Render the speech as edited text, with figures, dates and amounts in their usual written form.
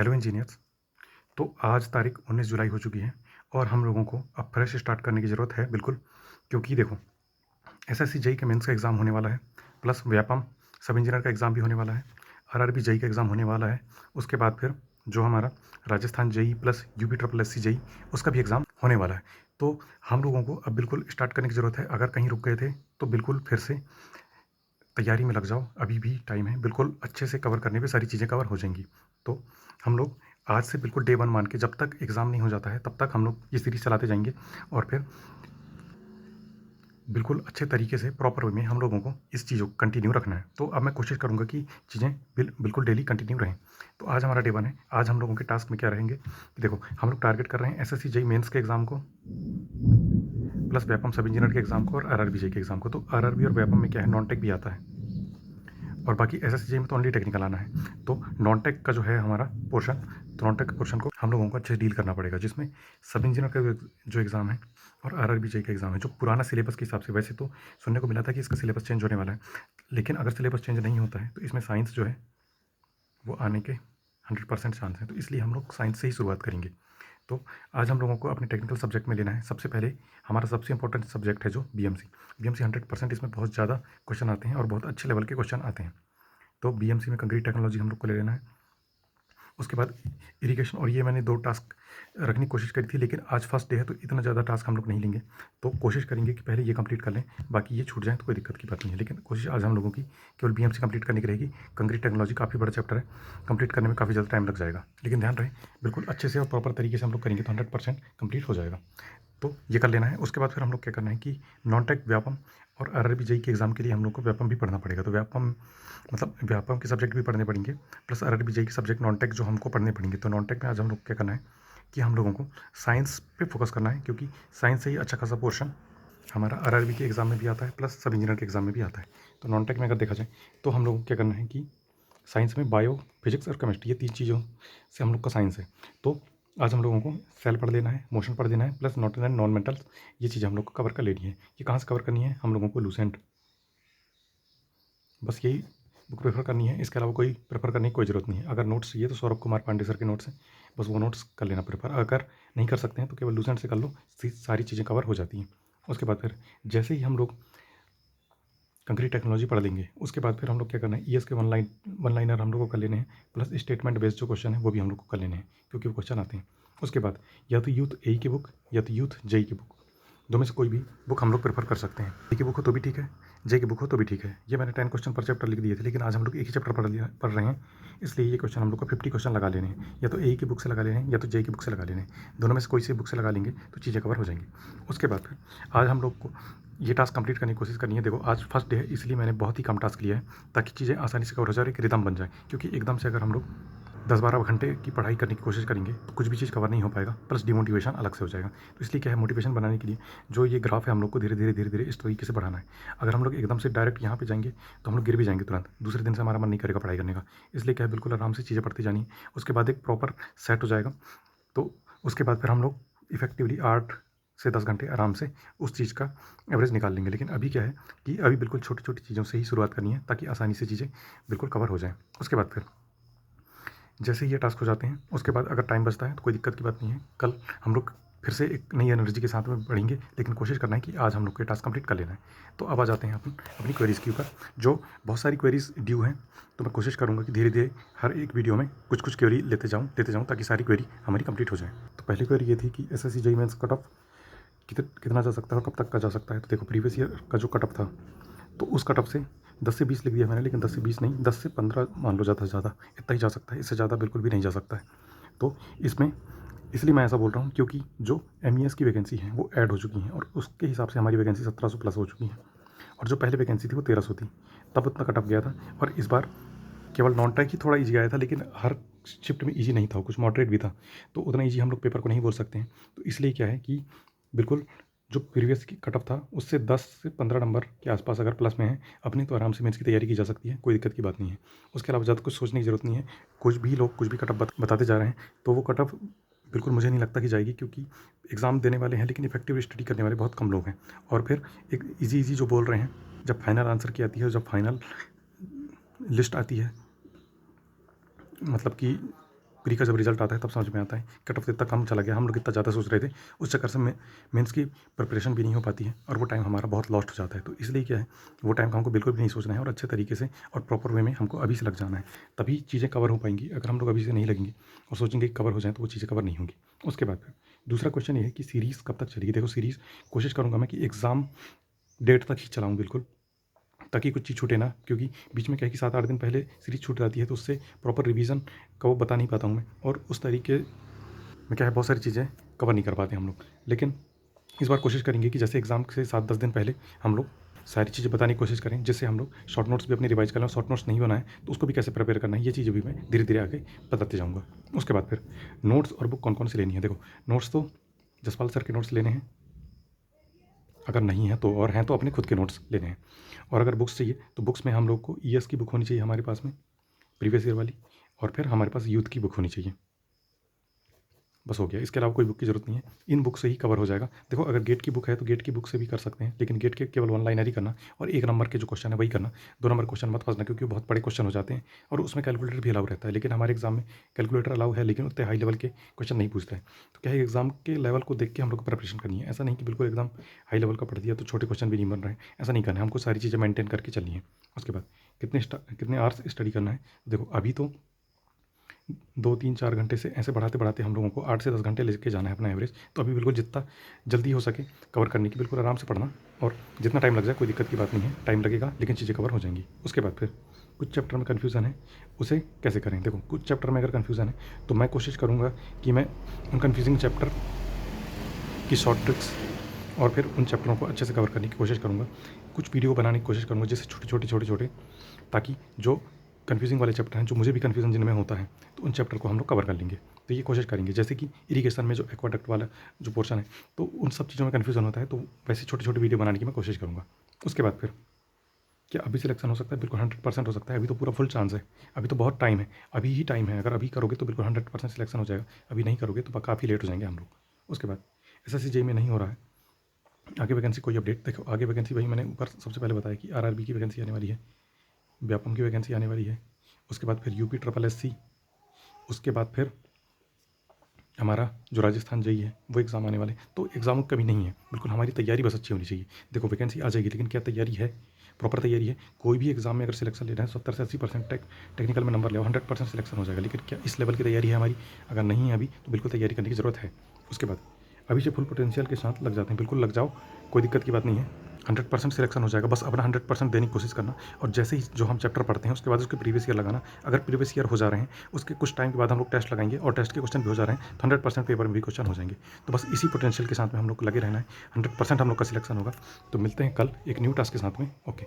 Hello engineers. तो आज तारीख 19 जुलाई हो चुकी है और हम लोगों को अब फ्रेश स्टार्ट करने की ज़रूरत है बिल्कुल, क्योंकि देखो एसएससी जेई के मेंस का एग्ज़ाम होने वाला है, प्लस व्यापम सब इंजीनियर का एग्ज़ाम भी होने वाला है, आरआरबी जेई का एग्ज़ाम होने वाला है। उसके बाद फिर जो हमारा Rajasthan JE plus UP triple SC JE उसका भी एग्ज़ाम होने वाला है। तो हम लोगों को अब बिल्कुल स्टार्ट करने की ज़रूरत है। अगर कहीं रुक गए थे तो बिल्कुल फिर से तैयारी में लग जाओ, अभी भी टाइम है। बिल्कुल अच्छे से कवर करने पे सारी चीज़ें कवर हो जाएंगी। तो हम लोग आज से बिल्कुल डे 1 मान के जब तक एग्ज़ाम नहीं हो जाता है तब तक हम लोग ये सीरीज़ चलाते जाएंगे और फिर बिल्कुल अच्छे तरीके से प्रॉपर वे में हम लोगों को इस चीज़ों को कंटिन्यू रखना है। तो अब मैं कोशिश करूँगा कि चीज़ें बिल्कुल डेली कंटिन्यू रहें। तो आज हमारा डे 1 है। आज हम लोगों के टास्क में क्या रहेंगे कि देखो हम लोग टारगेट कर रहे हैं एसएससी जेई मेंस के एग्ज़ाम को, प्लस व्यापम सब इंजीनियर के एग्ज़ाम को और आरआरबी जेई के एग्ज़ाम को। तो आरआरबी और व्यापम में क्या है, नॉन टेक भी आता है और बाकी एसएससी में तो ओनली टेक्निकल आना है। तो नॉन टेक का जो है हमारा पोर्शन, तो नॉन टेक के पोर्शन को हम लोगों को अच्छे से डील करना पड़ेगा, जिसमें सब इंजीनियर का जो एग्ज़ाम है और आरआरबी जेई का एग्ज़ाम है, जो पुराना सिलेबस के हिसाब से। वैसे तो सुनने को मिला था कि इसका सिलेबस चेंज होने वाला है, लेकिन अगर सिलेबस चेंज नहीं होता है तो इसमें साइंस जो है वो आने के 100% चांस हैं। तो इसलिए हम लोग साइंस से ही शुरुआत करेंगे। तो आज हम लोगों को अपने टेक्निकल सब्जेक्ट में लेना है। सबसे पहले हमारा सबसे इंपॉर्टेंट सब्जेक्ट है जो बीएमसी। बीएमसी 100% इसमें बहुत ज़्यादा क्वेश्चन आते हैं और बहुत अच्छे लेवल के क्वेश्चन आते हैं। तो बीएमसी में कंक्रीट टेक्नोलॉजी हम लोग को ले लेना है। उसके बाद इरिगेशन, और ये मैंने 2 टास्क रखने की कोशिश करी थी, लेकिन आज फर्स्ट डे है तो इतना ज़्यादा टास्क हम लोग नहीं लेंगे। तो कोशिश करेंगे कि पहले ये कंप्लीट कर लें, बाकी ये छूट जाए तो कोई दिक्कत की बात नहीं है। लेकिन कोशिश आज हम लोगों की केवल बीएमसी कंप्लीट करने की रहेगी। कंक्रीट टेक्नोलॉजी काफ़ी बड़ा चैप्टर है, कंप्लीट करने में काफ़ी ज़्यादा टाइम लग जाएगा, लेकिन ध्यान रहे बिल्कुल अच्छे से और प्रॉपर तरीके से हम लोग करेंगे तो 100% कंप्लीट हो जाएगा। तो ये कर लेना है। उसके बाद फिर हम लोग क्या करना है कि नॉन टेक व्यापम और आरआरबी जेई के एग्ज़ाम के लिए हम लोग को व्यापम भी पढ़ना पड़ेगा। तो व्यापम मतलब व्यापम के सब्जेक्ट भी पढ़ने पड़ेंगे, प्लस आरआरबी जेई के सब्जेक्ट नॉन टेक जो हमको पढ़ने पड़ेंगे। तो नॉन टेक में आज हम लोग क्या करना है कि हम लोगों को साइंस पे फोकस करना है, क्योंकि साइंस से ही अच्छा खासा पोर्शन हमारा आरआरबी के एग्ज़ाम में भी आता है, प्लस सब इंजीनियर के एग्ज़ाम में भी आता है। तो नॉन टेक में अगर देखा जाए तो हम लोग को क्या करना है कि साइंस में बायो, फिजिक्स और केमिस्ट्री, ये 3 चीज़ों से हम लोग का साइंस है। तो आज हम लोगों को सेल पढ़ लेना है, मोशन पढ़ लेना है, plus not and non metals, ये चीज़ें हम लोग को कवर कर लेनी है। ये कहाँ से कवर करनी है, हम लोगों को लूसेंट, बस यही बुक प्रेफर करनी है। इसके अलावा कोई प्रेफर करने की कोई ज़रूरत नहीं है। अगर नोट्स चाहिए तो सौरभ कुमार पांडे सर के नोट्स हैं, बस वो नोट्स कर लेना प्रेफर। अगर नहीं कर सकते हैं तो केवल लूसेंट से कर लो, सारी चीज़ें कवर हो जाती हैं। उसके बाद फिर जैसे ही हम लोग कंक्रीट टेक्नोलॉजी पढ़ लेंगे, उसके बाद फिर हम लोग क्या करना है, ईएस के वन लाइनर हम लोग को कर लेने हैं, प्लस स्टेटमेंट बेस्ड जो क्वेश्चन है वो भी हम लोग को कर लेने हैं, क्योंकि वो क्वेश्चन आते हैं। उसके बाद या तो यूथ ए की बुक या तो यूथ जेई की बुक, दो में से कोई भी बुक हम लोग प्रेफर कर सकते हैं। ए की बुक हो तो भी ठीक है, जे की बुक हो तो भी ठीक है। ये मैंने 10 क्वेश्चन पर चैप्टर लिख दिए थे, लेकिन आज हम लोग एक ही चैप्टर पढ़ रहे हैं, इसलिए ये क्वेश्चन हम लोग को 50 क्वेश्चन लगा लेने हैं। या तो ए की बुक से लगा लेने हैं या तो जे की बुक से लगा लेने हैं। दोनों में से कोई सी बुक से लगा लेंगे तो चीज़ें कवर हो जाएंगी। उसके बाद फिर आज हम लोग को ये टास्क कंप्लीट करने की कोशिश करनी है। देखो आज फर्स्ट डे है, इसलिए मैंने बहुत ही कम टास्क लिया है, ताकि चीज़ें आसानी से कवर हो जाए, एक रिदम बन जाए। क्योंकि एकदम से अगर हम लोग 10-12 घंटे की पढ़ाई करने की कोशिश करेंगे तो कुछ भी चीज़ कवर नहीं हो पाएगा, प्लस डिमोटिवेशन अलग से हो जाएगा। तो इसलिए क्या है, मोटिवेशन बनाने के लिए जो ये ग्राफ है हम लोग को धीरे धीरे इस तरीके से बढ़ाना है। अगर हम लोग एकदम से डायरेक्ट यहाँ पे जाएंगे तो हम लोग गिर भी जाएंगे तुरंत, दूसरे दिन से हमारा मन नहीं करेगा पढ़ाई करने का। इसलिए क्या है, बिल्कुल आराम से चीज़ें पढ़ती जानी है। उसके बाद एक प्रॉपर सेट हो जाएगा, तो उसके बाद फिर हम लोग इफेक्टिवली 8 से 10 घंटे आराम से उस चीज़ का एवरेज निकाल लेंगे। लेकिन अभी क्या है कि अभी बिल्कुल छोटी-छोटी चीज़ों से ही शुरुआत करनी है, ताकि आसानी से चीज़ें बिल्कुल कवर हो जाएँ। उसके बाद फिर जैसे ही ये टास्क हो जाते हैं, उसके बाद अगर टाइम बचता है तो कोई दिक्कत की बात नहीं है। कल हम लोग फिर से एक नई एनर्जी के साथ में बढ़ेंगे, लेकिन कोशिश करना है कि आज हम लोग को ये टास्क कंप्लीट कर लेना है। तो अब आ जाते हैं अपन अपनी क्वेरीज़ के ऊपर, जो बहुत सारी क्वेरीज़ ड्यू हैं। तो मैं कोशिश करूँगा कि धीरे-धीरे हर एक वीडियो में कुछ-कुछ क्वेरी लेते जाऊँ, ताकि सारी क्वेरी हमारी कंप्लीट हो जाए। तो पहली क्वेरी ये थी कि SSC JEE mains cut off कितना जा सकता है और कब तक का जा सकता है। तो देखो प्रीवियस ईयर का जो कट ऑफ था, तो उस कट ऑफ से 10 से 20 लिख दिया मैंने, लेकिन 10 से 20 नहीं, 10 से 15 मान लो ज़्यादा से ज़्यादा, इतना ही जा सकता है, इससे ज़्यादा बिल्कुल भी नहीं जा सकता है। तो इसमें इसलिए मैं ऐसा बोल रहा हूँ क्योंकि जो एमईएस की वैकेंसी है वो ऐड हो चुकी हैं, और उसके हिसाब से हमारी वैकेंसी 1700 प्लस हो चुकी है, और जो पहले वैकेंसी थी वो 1300 थी, तब उतना कट ऑफ गया था। और इस बार केवल नॉन टेक ही थोड़ा ईजी आया था, लेकिन हर शिफ्ट में ईजी नहीं था, कुछ मॉडरेट भी था, तो उतना ईजी हम लोग पेपर को नहीं बोल सकते हैं। तो इसलिए क्या है कि बिल्कुल जो प्रीवियस की कट ऑफ था उससे 10 से 15 नंबर के आसपास अगर प्लस में है अपनी, तो आराम से मेंस की तैयारी की जा सकती है, कोई दिक्कत की बात नहीं है। उसके अलावा ज़्यादा कुछ सोचने की ज़रूरत नहीं है। कुछ भी लोग कुछ भी कट ऑफ बताते जा रहे हैं, तो वो कट ऑफ बिल्कुल मुझे नहीं लगता कि जाएगी, क्योंकि एग्ज़ाम देने वाले हैं लेकिन इफेक्टिव स्टडी करने वाले बहुत कम लोग हैं। और फिर एक ईजी जो बोल रहे हैं, जब फाइनल आंसर की आती है, जब फाइनल लिस्ट आती है, मतलब कि प्री का जब रिजल्ट आता है तब समझ में आता है कट ऑफ इतना कम चला गया, हम लोग इतना ज़्यादा सोच रहे थे, उस चक्कर से मेंस की प्रिपरेशन भी नहीं हो पाती है और वो टाइम हमारा बहुत लॉस्ट हो जाता है। तो इसलिए क्या है, वो टाइम का हमको बिल्कुल भी नहीं सोचना है और अच्छे तरीके से और प्रॉपर वे में हमको अभी से लग जाना है, तभी चीज़ें कवर हो पाएंगी। अगर हम लोग अभी से नहीं लगेंगे और सोचेंगे कि कवर हो जाए तो वो चीज़ें कवर नहीं होंगी। उसके बाद फिर दूसरा क्वेश्चन ये है कि सीरीज़ कब तक चलेगी। देखो सीरीज़ कोशिश करूँगा मैं कि एग्ज़ाम डेट तक ही चलाऊँ बिल्कुल, ताकि कुछ चीज़ छूटे ना, क्योंकि बीच में क्या है कि 7-8 दिन पहले सीरीज़ छूट जाती है तो उससे प्रॉपर रिवीजन का वो बता नहीं पाता हूँ मैं, और उस तरीके में क्या है बहुत सारी चीज़ें कवर नहीं कर पाते हम लोग। लेकिन इस बार कोशिश करेंगे कि जैसे एग्ज़ाम से 7-10 दिन पहले हम लोग सारी चीज़ें बताने की कोशिश करें, जिससे हम लोग शॉर्ट नोट्स भी अपनी रिवाइज़ कर लें। शॉर्ट नोट्स नहीं बनाए तो उसको भी कैसे प्रिपेयर करना है, ये चीज़ें भी मैं धीरे-धीरे आगे बताते जाऊँगा। उसके बाद फिर नोट्स और बुक कौन-कौन सी लेनी है। देखो नोट्स तो जसपाल सर के नोट्स लेने हैं, अगर नहीं है तो, और हैं तो अपने खुद के नोट्स लेने हैं। और अगर बुक्स चाहिए तो बुक्स में हम लोग को ईएस की बुक होनी चाहिए हमारे पास में, प्रीवियस ईयर वाली, और फिर हमारे पास यूथ की बुक होनी चाहिए। बस हो गया, इसके अलावा कोई बुक की ज़रूरत नहीं है, इन बुक से ही कवर हो जाएगा। देखो अगर गेट की बुक है तो गेट की बुक से भी कर सकते हैं, लेकिन गेट के केवल 1 लाइनर ही करना और 1 नंबर के जो क्वेश्चन है वही करना। 2 नंबर क्वेश्चन मत फंसना, क्योंकि वो बहुत बड़े क्वेश्चन हो जाते हैं और उसमें कैलकुलेटर भी अलाउ रहता है। लेकिन हमारे एग्जाम में कैलकुलेटर अलाउ है, लेकिन उतने हाई लेवल के क्वेश्चन नहीं पूछता है। तो क्या है, एग्जाम के लेवल को देख के हम लोग को प्रिपरेशन करनी है। ऐसा नहीं कि बिल्कुल एकदम हाई लेवल का पढ़ दिया तो छोटे क्वेश्चन भी नहीं बन रहे हैं, ऐसा नहीं करना है। हमको सारी चीज़ें मेंटेन करके चलनी है। उसके बाद कितने आवर्स स्टडी करना है। देखो अभी तो 2-3-4 घंटे से ऐसे बढ़ाते-बढ़ाते हम लोगों को 8 से 10 घंटे लेके जाना है अपना एवरेज। तो अभी बिल्कुल जितना जल्दी हो सके कवर करने की, बिल्कुल आराम से पढ़ना, और जितना टाइम लग जाए कोई दिक्कत की बात नहीं है, टाइम लगेगा लेकिन चीज़ें कवर हो जाएंगी। उसके बाद फिर कुछ चैप्टर में कन्फ्यूज़न है, उसे कैसे करें। देखो कुछ चैप्टर में अगर कन्फ्यूज़न है तो मैं कोशिश करूँगा कि मैं उन कन्फ्यूजिंग चैप्टर की शॉर्ट ट्रिक्स और फिर उन चैप्टरों को अच्छे से कवर करने की कोशिश करूँगा। कुछ वीडियो बनाने की कोशिश करूँगा जिससे छोटे-छोटे, ताकि जो कन्फ्यूजिंग वाले चैप्टर हैं, जो मुझे भी कन्फ्यूजन जिनमें होता है, तो उन चैप्टर को हम लोग कवर कर लेंगे। तो ये कोशिश करेंगे, जैसे कि इरिगेशन में जो एक्वाडक्ट वाला जो पोर्शन है, तो उन सब चीज़ों में कन्फ्यूजन होता है, तो वैसे छोटे-छोटे वीडियो बनाने की मैं कोशिश करूँगा। उसके बाद फिर क्या अभी सिलेक्शन हो सकता है? बिल्कुल 100% हो सकता है। अभी तो पूरा फुल चांस है, अभी तो बहुत टाइम है, अभी ही टाइम है। अगर अभी करोगे तो बिल्कुल 100% सिलेक्शन हो जाएगा, अभी नहीं करोगे तो काफ़ी लेट हो जाएंगे हम लोग। उसके बाद एसएससी जेईई में नहीं हो रहा है, आगे वैकेंसी कोई अपडेट। देखो आगे वैकेंसी वही मैंने ऊपर सबसे पहले बताया कि आरआरबी की वैकेंसी आने वाली है, व्यापम की वैकेंसी आने वाली है। उसके बाद फिर यूपी ट्रिपल एससी, उसके बाद फिर हमारा जो राजस्थान जेईई है वो एग्ज़ाम आने वाले। तो एग्ज़ामों की कमी नहीं है, बिल्कुल हमारी तैयारी बस अच्छी होनी चाहिए। देखो वैकेंसी आ जाएगी, लेकिन क्या तैयारी है, प्रॉपर तैयारी है। कोई भी एग्ज़ाम में अगर सिलेक्शन लेना है 70 से 80% टेक्निकल में नंबर ले, 100% सिलेक्शन हो जाएगा। लेकिन क्या इस लेवल की तैयारी है हमारी? अगर नहीं है अभी तो बिल्कुल तैयारी करने की ज़रूरत है। उसके बाद अभी से फुल पोटेंशियल के साथ लग जाते हैं, बिल्कुल लग जाओ, कोई दिक्कत की बात नहीं है। 100% सिलेक्शन हो जाएगा, बस अपना 100% देने की कोशिश करना। और जैसे ही जो हम चैप्टर पढ़ते हैं उसके बाद उसके प्रीवियस ईयर लगाना। अगर प्रीवियस ईयर हो जा रहे हैं, उसके कुछ टाइम के बाद हम लोग टेस्ट लगाएंगे और टेस्ट के क्वेश्चन भी हो जा रहे हैं तो 100% पेपर में भी क्वेश्चन हो जाएंगे। तो बस इसी पोटेंशियल के साथ में हम लोग को लगे रहना है, 100% हम लोग का सिलेक्शन होगा। तो मिलते हैं कल एक न्यू टास्क के साथ में। ओके।